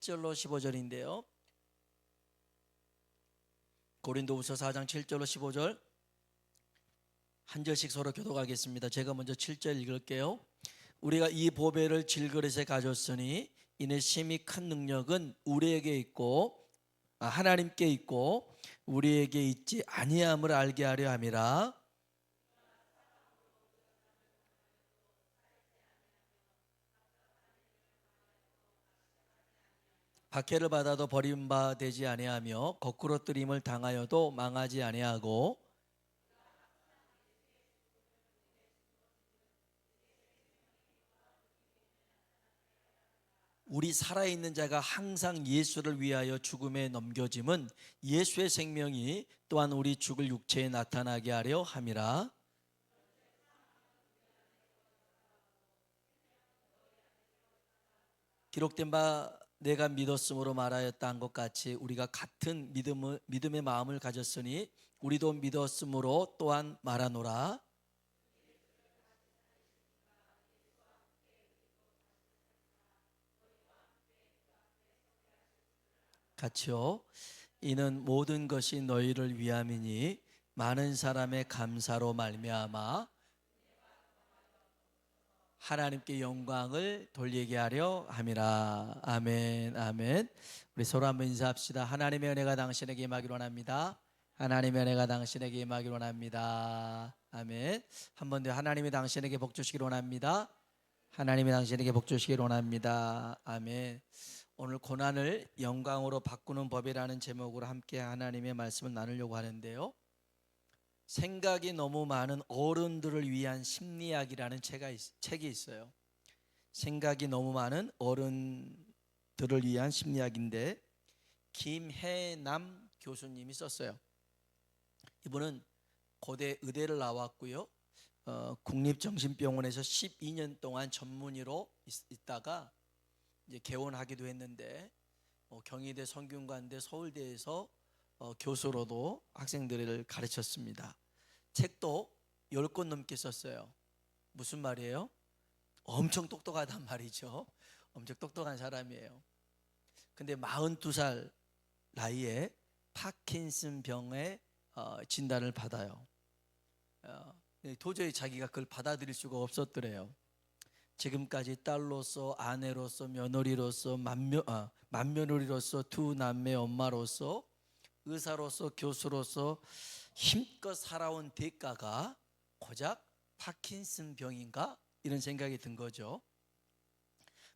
7절로 15절인데요. 고린도후서 4장 7절로 15절 한 절씩 서로 교독하겠습니다. 제가 먼저 7절 읽을게요. 우리가 이 보배를 질그릇에 가졌으니 이는 심히 큰 능력은 우리에게 있고 하나님께 있고 우리에게 있지 아니함을 알게 하려 함이라. 박해를 받아도 버림받지 아니하며 거꾸로뜨림을 당하여도 망하지 아니하고 우리 살아있는 자가 항상 예수를 위하여 죽음에 넘겨짐은 예수의 생명이 또한 우리 죽을 육체에 나타나게 하려 함이라. 기록된 바 내가 믿었으므로 말하였다 한 것 같이 우리가 같은 믿음의 마음을 가졌으니 우리도 믿었으므로 또한 말하노라. 같이요. 이는 모든 것이 너희를 위함이니 많은 사람의 감사로 말미암아 하나님께 영광을 돌리게 하려 함이라. 아멘. 아멘. 우리 서로 한번 인사합시다. 하나님의 은혜가 당신에게 임하기를 원합니다. 하나님의 은혜가 당신에게 임하기를 원합니다. 아멘. 한 번 더 하나님이 당신에게 복 주시기를 원합니다. 하나님이 당신에게 복 주시기를 원합니다. 아멘. 오늘 고난을 영광으로 바꾸는 법이라는 제목으로 함께 하나님의 말씀을 나누려고 하는데요. 생각이 너무 많은 어른들을 위한 심리학이라는 책이 있어요. 생각이 너무 많은 어른들을 위한 심리학인데 김해남 교수님이 썼어요. 이분은 고대 의대를 나왔고요. 국립정신병원에서 12년 동안 전문의로 있다가 이제 개원하기도 했는데 경희대, 성균관대, 서울대에서 교수로도 학생들을 가르쳤습니다. 책도 10권 넘게 썼어요. 무슨 말이에요? 엄청 똑똑하단 말이죠. 엄청 똑똑한 사람이에요. 근데 42살 나이에 파킨슨 병의 진단을 받아요. 도저히 자기가 그걸 받아들일 수가 없었더래요. 지금까지 딸로서, 아내로서, 며느리로서, 맏며느리로서, 두 남매 엄마로서, 의사로서, 교수로서 힘껏 살아온 대가가 고작 파킨슨 병인가? 이런 생각이 든 거죠.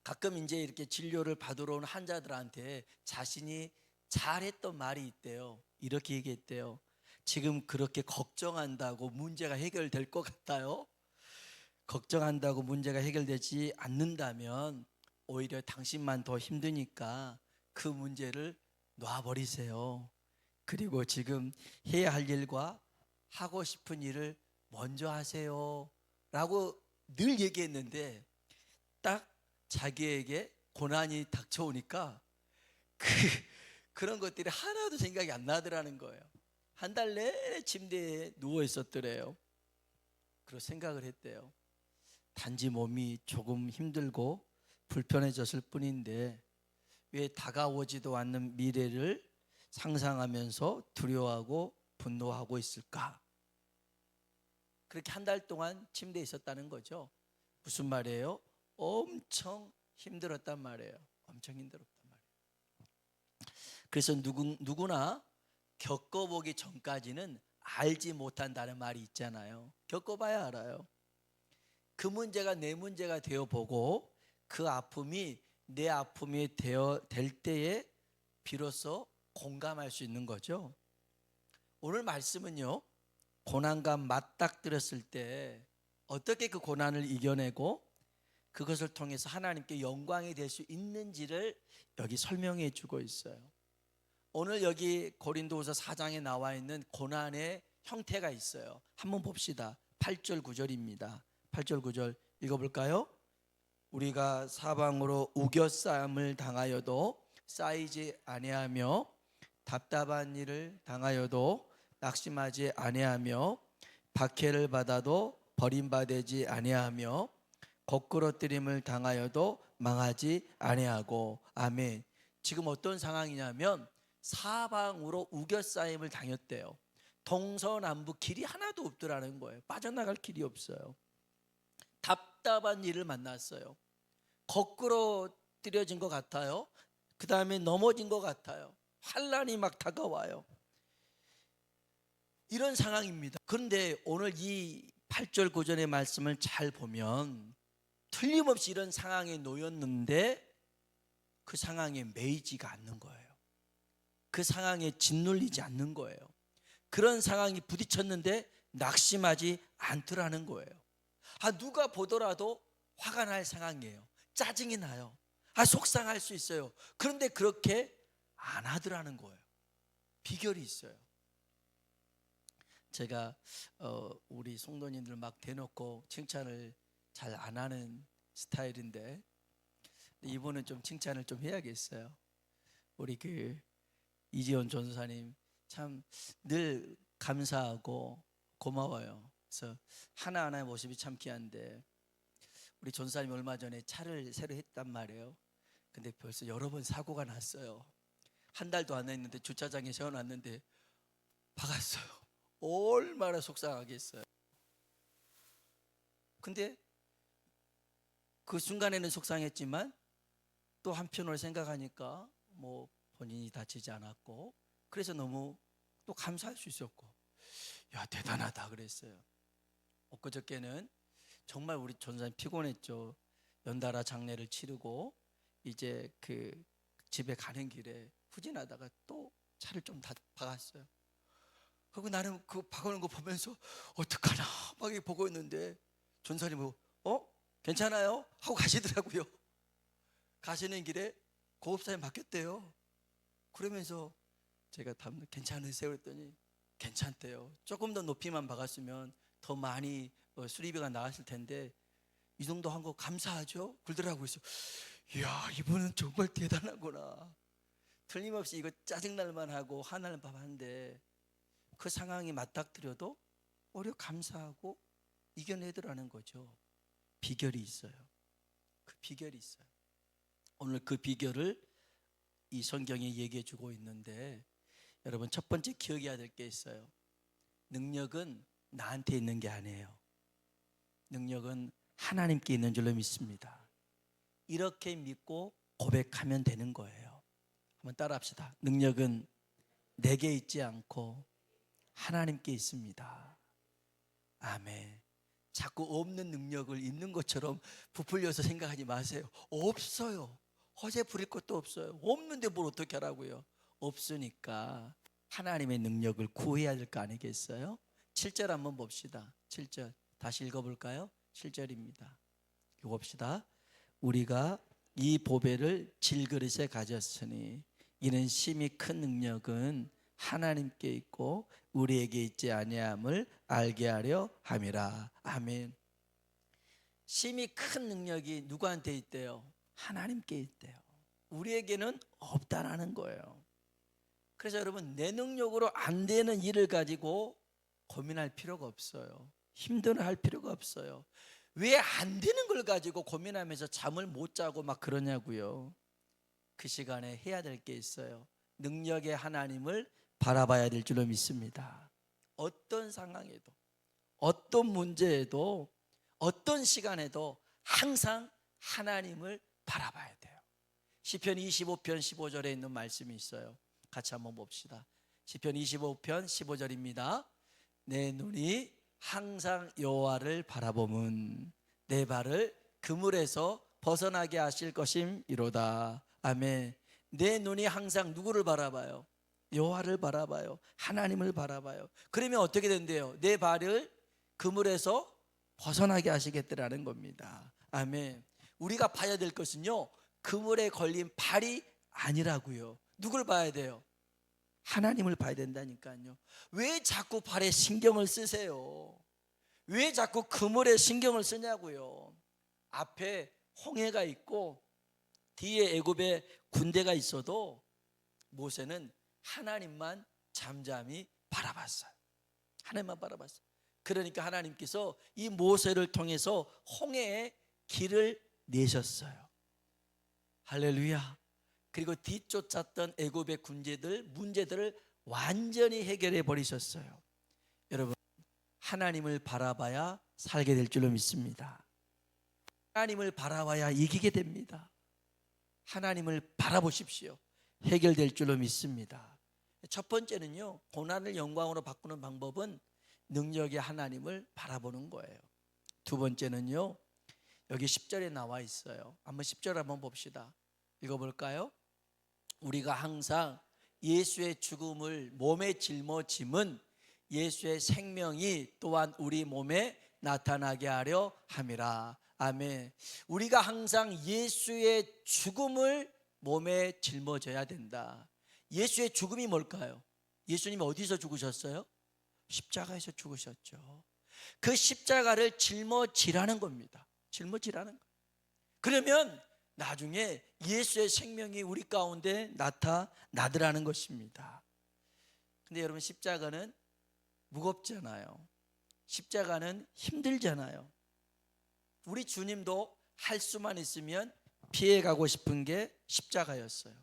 가끔 이제 이렇게 진료를 받으러 온 환자들한테 자신이 잘했던 말이 있대요. 이렇게 얘기했대요. 지금 그렇게 걱정한다고 문제가 해결될 것 같아요? 걱정한다고 문제가 해결되지 않는다면 오히려 당신만 더 힘드니까 그 문제를 놔버리세요. 그리고 지금 해야 할 일과 하고 싶은 일을 먼저 하세요 라고 늘 얘기했는데 딱 자기에게 고난이 닥쳐오니까 그런 것들이 하나도 생각이 안 나더라는 거예요. 한 달 내내 침대에 누워 있었더래요. 그리고 생각을 했대요. 단지 몸이 조금 힘들고 불편해졌을 뿐인데 왜 다가오지도 않는 미래를 상상하면서 두려워하고 분노하고 있을까? 그렇게 한 달 동안 침대에 있었다는 거죠. 무슨 말이에요? 엄청 힘들었단 말이에요. 엄청 힘들었단 말이에요. 그래서 누구나 겪어보기 전까지는 알지 못한다는 말이 있잖아요. 겪어봐야 알아요. 그 문제가 내 문제가 되어보고 그 아픔이 내 아픔이 될 때에 비로소 공감할 수 있는 거죠. 오늘 말씀은요, 고난과 맞닥뜨렸을 때 어떻게 그 고난을 이겨내고 그것을 통해서 하나님께 영광이 될 수 있는지를 여기 설명해 주고 있어요. 오늘 여기 고린도후서 4장에 나와 있는 고난의 형태가 있어요. 한번 봅시다. 8절 9절입니다. 8절 9절 읽어볼까요? 우리가 사방으로 우겨싸움을 당하여도 쌓이지 아니하며 답답한 일을 당하여도 낙심하지 아니하며 박해를 받아도 버림받지 아니하며 거꾸로뜨림을 당하여도 망하지 아니하고. 아멘. 지금 어떤 상황이냐면 사방으로 우겨싸임을 당했대요. 동서남북 길이 하나도 없더라는 거예요. 빠져나갈 길이 없어요. 답답한 일을 만났어요. 거꾸로 뛰어진 것 같아요. 그 다음에 넘어진 것 같아요. 환란이 막 다가와요. 이런 상황입니다. 그런데 오늘 이 8절 9절의 말씀을 잘 보면 틀림없이 이런 상황에 놓였는데 그 상황에 매이지가 않는 거예요. 그 상황에 짓눌리지 않는 거예요. 그런 상황이 부딪혔는데 낙심하지 않더라는 거예요. 누가 보더라도 화가 날 상황이에요. 짜증이 나요. 속상할 수 있어요. 그런데 그렇게 안 하더라는 거예요. 비결이 있어요. 제가 우리 성도님들 막 대놓고 칭찬을 잘 안 하는 스타일인데 이분은 좀 칭찬을 좀 해야겠어요. 우리 이지원 전사님 참 늘 감사하고 고마워요. 그래서 하나하나의 모습이 참 귀한데 우리 전사님이 얼마 전에 차를 새로 했단 말이에요. 근데 벌써 여러 번 사고가 났어요. 한 달도 안 했는데 주차장에 세워놨는데 박았어요. 얼마나 속상하겠어요. 근데 그 순간에는 속상했지만 또 한편으로 생각하니까 뭐 본인이 다치지 않았고 그래서 너무 또 감사할 수 있었고 야 대단하다 그랬어요. 엊그저께는 정말 우리 전사님 피곤했죠. 연달아 장례를 치르고 이제 집에 가는 길에 후진하다가 또 차를 좀 박았어요. 그리고 나는 그 박아놓은 거 보면서 어떡하나 막 보고 있는데 전사님이 괜찮아요? 하고 가시더라고요. 가시는 길에 고급사에 맡겼대요. 그러면서 제가 다음날 괜찮으세요? 그랬더니 괜찮대요. 조금 더 높이만 박았으면 더 많이 수리비가 나왔을 텐데 이 정도 한 거 감사하죠? 그러더라고요. 이야 이분은 정말 대단하구나. 틀림없이 이거 짜증날만 하고 화날 법한데 그 상황이 맞닥뜨려도 오히려 감사하고 이겨내더라는 거죠. 비결이 있어요. 그 비결이 있어요. 오늘 그 비결을 이 성경에 얘기해 주고 있는데 여러분 첫 번째 기억해야 될 게 있어요. 능력은 나한테 있는 게 아니에요. 능력은 하나님께 있는 줄로 믿습니다. 이렇게 믿고 고백하면 되는 거예요. 한번 따라합시다. 능력은 내게 있지 않고 하나님께 있습니다. 아멘. 자꾸 없는 능력을 있는 것처럼 부풀려서 생각하지 마세요. 없어요. 허세 부릴 것도 없어요. 없는데 뭘 어떻게 하라고요? 없으니까 하나님의 능력을 구해야 될 거 아니겠어요? 7절 한번 봅시다. 7절 다시 읽어볼까요? 7절입니다. 읽어봅시다. 우리가 이 보배를 질그릇에 가졌으니 이는 심히 큰 능력은 하나님께 있고 우리에게 있지 아니함을 알게 하려 함이라. 아멘. 심히 큰 능력이 누구한테 있대요? 하나님께 있대요. 우리에게는 없다라는 거예요. 그래서 여러분 내 능력으로 안 되는 일을 가지고 고민할 필요가 없어요. 힘들어할 필요가 없어요. 왜 안 되는 걸 가지고 고민하면서 잠을 못 자고 막 그러냐고요. 그 시간에 해야 될 게 있어요. 능력의 하나님을 바라봐야 될 줄로 믿습니다. 어떤 상황에도 어떤 문제에도 어떤 시간에도 항상 하나님을 바라봐야 돼요. 시편 25편 15절에 있는 말씀이 있어요. 같이 한번 봅시다. 시편 25편 15절입니다. 내 눈이 항상 여호와를 바라보면 내 발을 그물에서 벗어나게 하실 것임이로다. 아멘. 내 눈이 항상 누구를 바라봐요? 여호와를 바라봐요. 하나님을 바라봐요. 그러면 어떻게 된대요? 내 발을 그물에서 벗어나게 하시겠다라는 겁니다. 아멘. 우리가 봐야 될 것은요 그물에 걸린 발이 아니라고요. 누굴 봐야 돼요? 하나님을 봐야 된다니까요. 왜 자꾸 발에 신경을 쓰세요? 왜 자꾸 그물에 신경을 쓰냐고요. 앞에 홍해가 있고 뒤에 애굽의 군대가 있어도 모세는 하나님만 잠잠히 바라봤어요. 하나님만 바라봤어요. 그러니까 하나님께서 이 모세를 통해서 홍해의 길을 내셨어요. 할렐루야. 그리고 뒤쫓았던 애굽의 군대들 문제들을 완전히 해결해 버리셨어요. 여러분, 하나님을 바라봐야 살게 될 줄로 믿습니다. 하나님을 바라봐야 이기게 됩니다. 하나님을 바라보십시오. 해결될 줄로 믿습니다. 첫 번째는요, 고난을 영광으로 바꾸는 방법은 능력의 하나님을 바라보는 거예요. 두 번째는요, 여기 10절에 나와 있어요. 한번 10절 한번 봅시다. 읽어볼까요? 우리가 항상 예수의 죽음을 몸에 짊어짐은 예수의 생명이 또한 우리 몸에 나타나게 하려 함이라. 아멘. 우리가 항상 예수의 죽음을 몸에 짊어져야 된다. 예수의 죽음이 뭘까요? 예수님이 어디서 죽으셨어요? 십자가에서 죽으셨죠. 그 십자가를 짊어지라는 겁니다. 짊어지라는 거예요. 그러면 나중에 예수의 생명이 우리 가운데 나타나더라는 것입니다. 근데 여러분, 십자가는 무겁잖아요. 십자가는 힘들잖아요. 우리 주님도 할 수만 있으면 피해가고 싶은 게 십자가였어요.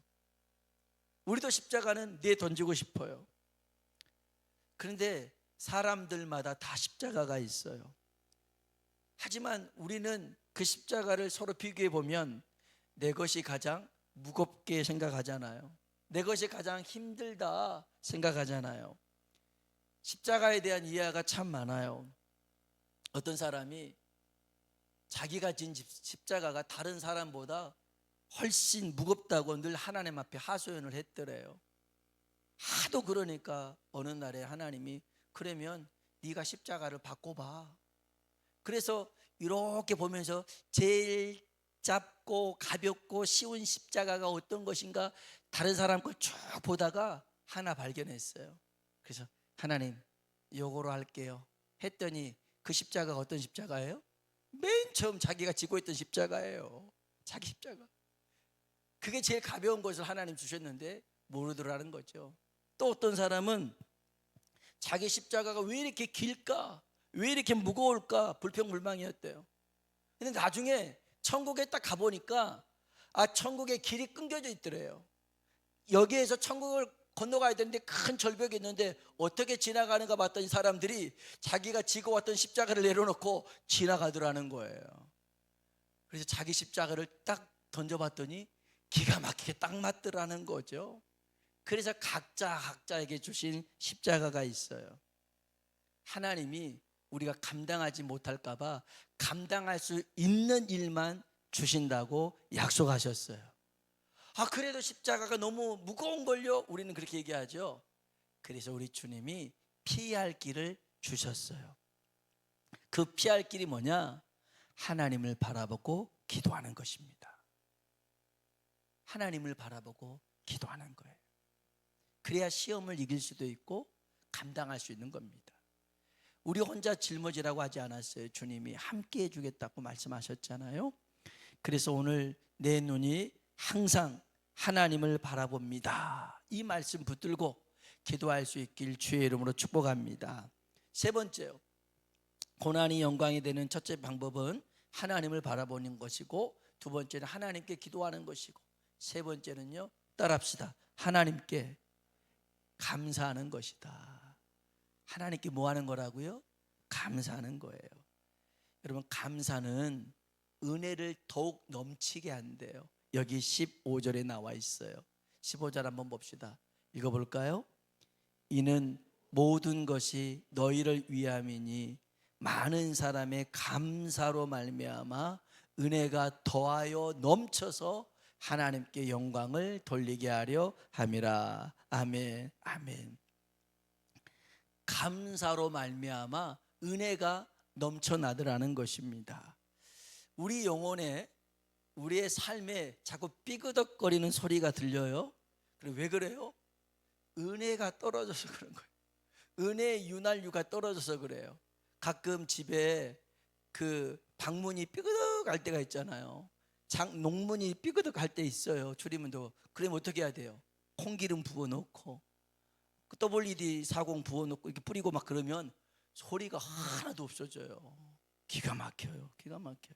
우리도 십자가는 내던지고 싶어요. 그런데 사람들마다 다 십자가가 있어요. 하지만 우리는 그 십자가를 서로 비교해 보면 내 것이 가장 무겁게 생각하잖아요. 내 것이 가장 힘들다 생각하잖아요. 십자가에 대한 이해가 참 많아요. 어떤 사람이 자기가 진 십자가가 다른 사람보다 훨씬 무겁다고 늘 하나님 앞에 하소연을 했더래요. 하도 그러니까 어느 날에 하나님이 그러면 네가 십자가를 바꿔봐. 그래서 이렇게 보면서 제일 작고 가볍고 쉬운 십자가가 어떤 것인가 다른 사람 걸 쭉 보다가 하나 발견했어요. 그래서 하나님, 요거로 할게요 했더니 그 십자가가 어떤 십자가예요? 맨 처음 자기가 지고 있던 십자가예요. 자기 십자가. 그게 제일 가벼운 것을 하나님 주셨는데 모르더라는 거죠. 또 어떤 사람은 자기 십자가가 왜 이렇게 길까? 왜 이렇게 무거울까? 불평불만이었대요. 근데 나중에 천국에 딱 가보니까 천국에 길이 끊겨져 있더래요. 여기에서 천국을 건너가야 되는데 큰 절벽이 있는데 어떻게 지나가는가 봤더니 사람들이 자기가 지고 왔던 십자가를 내려놓고 지나가더라는 거예요. 그래서 자기 십자가를 딱 던져봤더니 기가 막히게 딱 맞더라는 거죠. 그래서 각자에게 주신 십자가가 있어요. 하나님이 우리가 감당하지 못할까 봐 감당할 수 있는 일만 주신다고 약속하셨어요. 그래도 십자가가 너무 무거운 걸요? 우리는 그렇게 얘기하죠. 그래서 우리 주님이 피할 길을 주셨어요. 그 피할 길이 뭐냐? 하나님을 바라보고 기도하는 것입니다. 하나님을 바라보고 기도하는 거예요. 그래야 시험을 이길 수도 있고 감당할 수 있는 겁니다. 우리 혼자 짊어지라고 하지 않았어요. 주님이 함께 해주겠다고 말씀하셨잖아요. 그래서 오늘 내 눈이 항상 하나님을 바라봅니다. 이 말씀 붙들고 기도할 수 있길 주의 이름으로 축복합니다. 세 번째요, 고난이 영광이 되는 첫째 방법은 하나님을 바라보는 것이고, 두 번째는 하나님께 기도하는 것이고, 세 번째는요, 따라합시다. 하나님께 감사하는 것이다. 하나님께 뭐 하는 거라고요? 감사하는 거예요. 여러분, 감사는 은혜를 더욱 넘치게 한대요. 여기 15절에 나와 있어요. 15절 한번 봅시다. 읽어볼까요? 이는 모든 것이 너희를 위함이니 많은 사람의 감사로 말미암아 은혜가 더하여 넘쳐서 하나님께 영광을 돌리게 하려 함이라. 아멘, 아멘. 감사로 말미암아 은혜가 넘쳐나더라는 것입니다. 우리 영혼에, 우리의 삶에 자꾸 삐그덕거리는 소리가 들려요. 그리고 왜 그래요? 은혜가 떨어져서 그런 거예요. 은혜의 윤활유가 떨어져서 그래요. 가끔 집에 그 방문이 삐그덕할 때가 있잖아요. 농문이 삐그덕할 때 있어요. 줄이면도. 그러면 어떻게 해야 돼요? 콩기름 부어놓고 WD 40 부어놓고 이렇게 뿌리고 막 그러면 소리가 하나도 없어져요. 기가 막혀요. 기가 막혀요.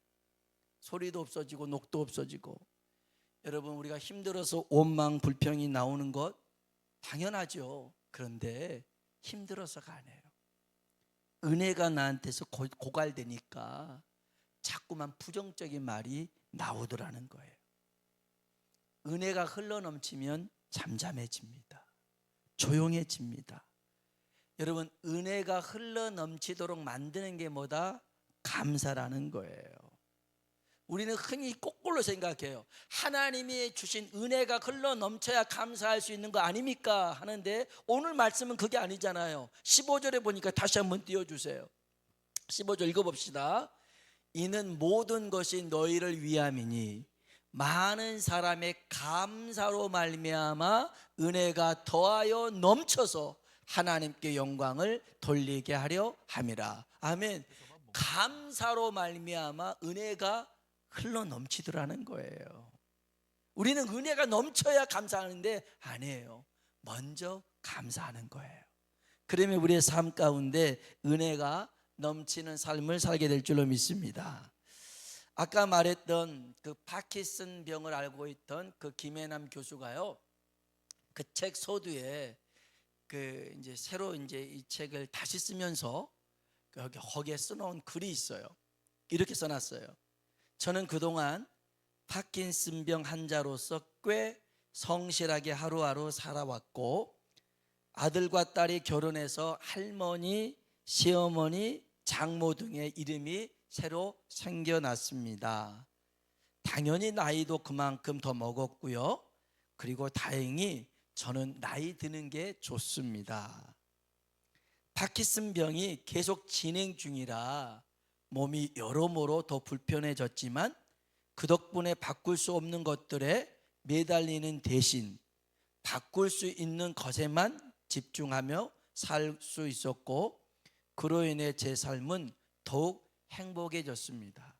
소리도 없어지고 녹도 없어지고. 여러분, 우리가 힘들어서 원망 불평이 나오는 것 당연하죠. 그런데 힘들어서가 아니에요. 은혜가 나한테서 고갈되니까 자꾸만 부정적인 말이 나오더라는 거예요. 은혜가 흘러넘치면 잠잠해집니다. 조용해집니다. 여러분, 은혜가 흘러넘치도록 만드는 게 뭐다? 감사라는 거예요. 우리는 흔히 거꾸로 생각해요. 하나님이 주신 은혜가 흘러넘쳐야 감사할 수 있는 거 아닙니까? 하는데 오늘 말씀은 그게 아니잖아요. 15절에 보니까 다시 한번 띄워주세요. 15절 읽어봅시다. 이는 모든 것이 너희를 위함이니 많은 사람의 감사로 말미암아 은혜가 더하여 넘쳐서 하나님께 영광을 돌리게 하려 함이라. 아멘. 감사로 말미암아 은혜가 흘러 넘치더라는 거예요. 우리는 은혜가 넘쳐야 감사하는데 아니에요. 먼저 감사하는 거예요. 그러면 우리의 삶 가운데 은혜가 넘치는 삶을 살게 될 줄로 믿습니다. 아까 말했던 그 파킨슨 병을 앓고 있던 그 김혜남 교수가요, 그 책 서두에 그 이제 새로 이제 이 책을 다시 쓰면서 거기에 써놓은 글이 있어요. 이렇게 써놨어요. 저는 그동안 파킨슨병 환자로서 꽤 성실하게 하루하루 살아왔고, 아들과 딸이 결혼해서 할머니, 시어머니, 장모 등의 이름이 새로 생겨났습니다. 당연히 나이도 그만큼 더 먹었고요. 그리고 다행히 저는 나이 드는 게 좋습니다. 파킨슨병이 계속 진행 중이라 몸이 여러모로 더 불편해졌지만 그 덕분에 바꿀 수 없는 것들에 매달리는 대신 바꿀 수 있는 것에만 집중하며 살 수 있었고, 그로 인해 제 삶은 더욱 행복해졌습니다.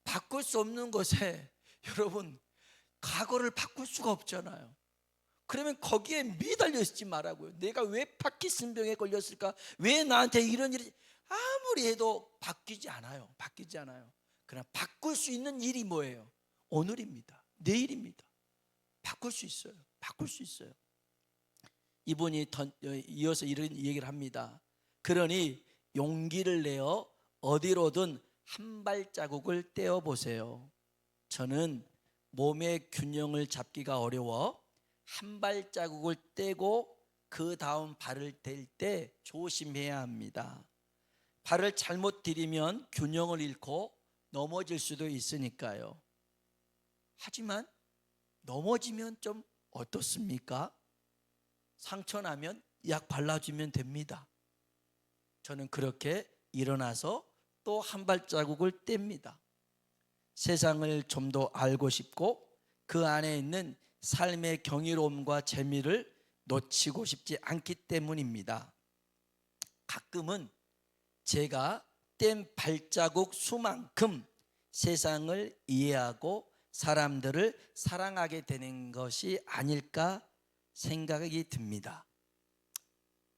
바꿀 수 없는 것에 여러분, 과거를 바꿀 수가 없잖아요. 그러면 거기에 매달려 있지 말라고요. 내가 왜 파킨슨병에 걸렸을까? 왜 나한테 이런 일이? 아무리 해도 바뀌지 않아요. 바뀌지 않아요. 그러나 바꿀 수 있는 일이 뭐예요? 오늘입니다. 내일입니다. 바꿀 수 있어요. 바꿀 수 있어요. 이분이 이어서 이런 얘기를 합니다. 그러니 용기를 내어 어디로든 한 발자국을 떼어보세요. 저는 몸의 균형을 잡기가 어려워 한 발자국을 떼고 그 다음 발을 댈 때 조심해야 합니다. 발을 잘못 디디면 균형을 잃고 넘어질 수도 있으니까요. 하지만 넘어지면 좀 어떻습니까? 상처 나면 약 발라주면 됩니다. 저는 그렇게 일어나서 또 한 발자국을 뗍니다. 세상을 좀 더 알고 싶고 그 안에 있는 삶의 경이로움과 재미를 놓치고 싶지 않기 때문입니다. 가끔은 제가 뗀 발자국 수만큼 세상을 이해하고 사람들을 사랑하게 되는 것이 아닐까 생각이 듭니다.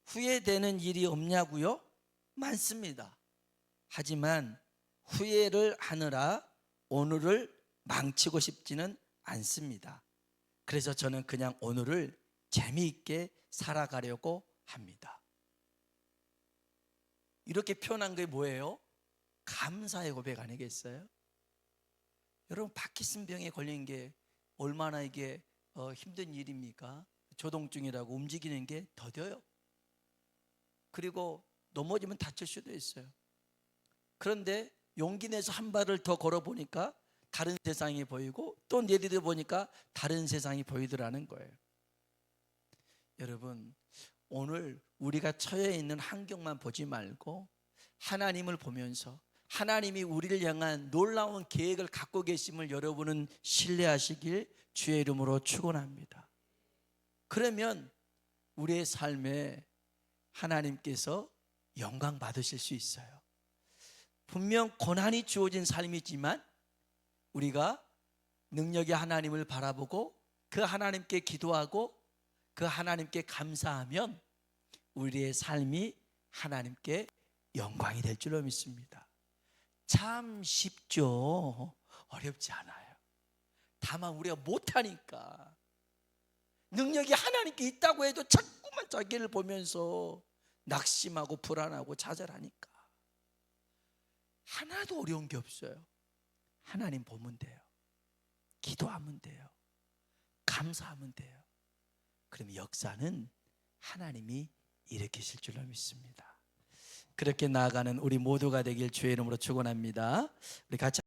후회되는 일이 없냐고요? 많습니다. 하지만 후회를 하느라 오늘을 망치고 싶지는 않습니다. 그래서 저는 그냥 오늘을 재미있게 살아가려고 합니다. 이렇게 표현한 게 뭐예요? 감사의 고백 아니겠어요? 여러분, 파킨슨병에 걸린 게 얼마나 이게 힘든 일입니까? 조동증이라고 움직이는 게 더뎌요. 그리고 넘어지면 다칠 수도 있어요. 그런데 용기 내서 한 발을 더 걸어보니까 다른 세상이 보이고 또 내디뎌 보니까 다른 세상이 보이더라는 거예요. 여러분, 오늘 우리가 처해 있는 환경만 보지 말고 하나님을 보면서 하나님이 우리를 향한 놀라운 계획을 갖고 계심을 여러분은 신뢰하시길 주의 이름으로 축원합니다. 그러면 우리의 삶에 하나님께서 영광 받으실 수 있어요. 분명 고난이 주어진 삶이지만 우리가 능력의 하나님을 바라보고 그 하나님께 기도하고 그 하나님께 감사하면 우리의 삶이 하나님께 영광이 될 줄로 믿습니다. 참 쉽죠. 어렵지 않아요. 다만 우리가 못하니까, 능력이 하나님께 있다고 해도 자꾸만 자기를 보면서 낙심하고 불안하고 좌절하니까 하나도 어려운 게 없어요. 하나님 보면 돼요. 기도하면 돼요. 감사하면 돼요. 그러면 역사는 하나님이 일으키실 줄로 믿습니다. 그렇게 나아가는 우리 모두가 되길 주의 이름으로 축원합니다. 우리 같이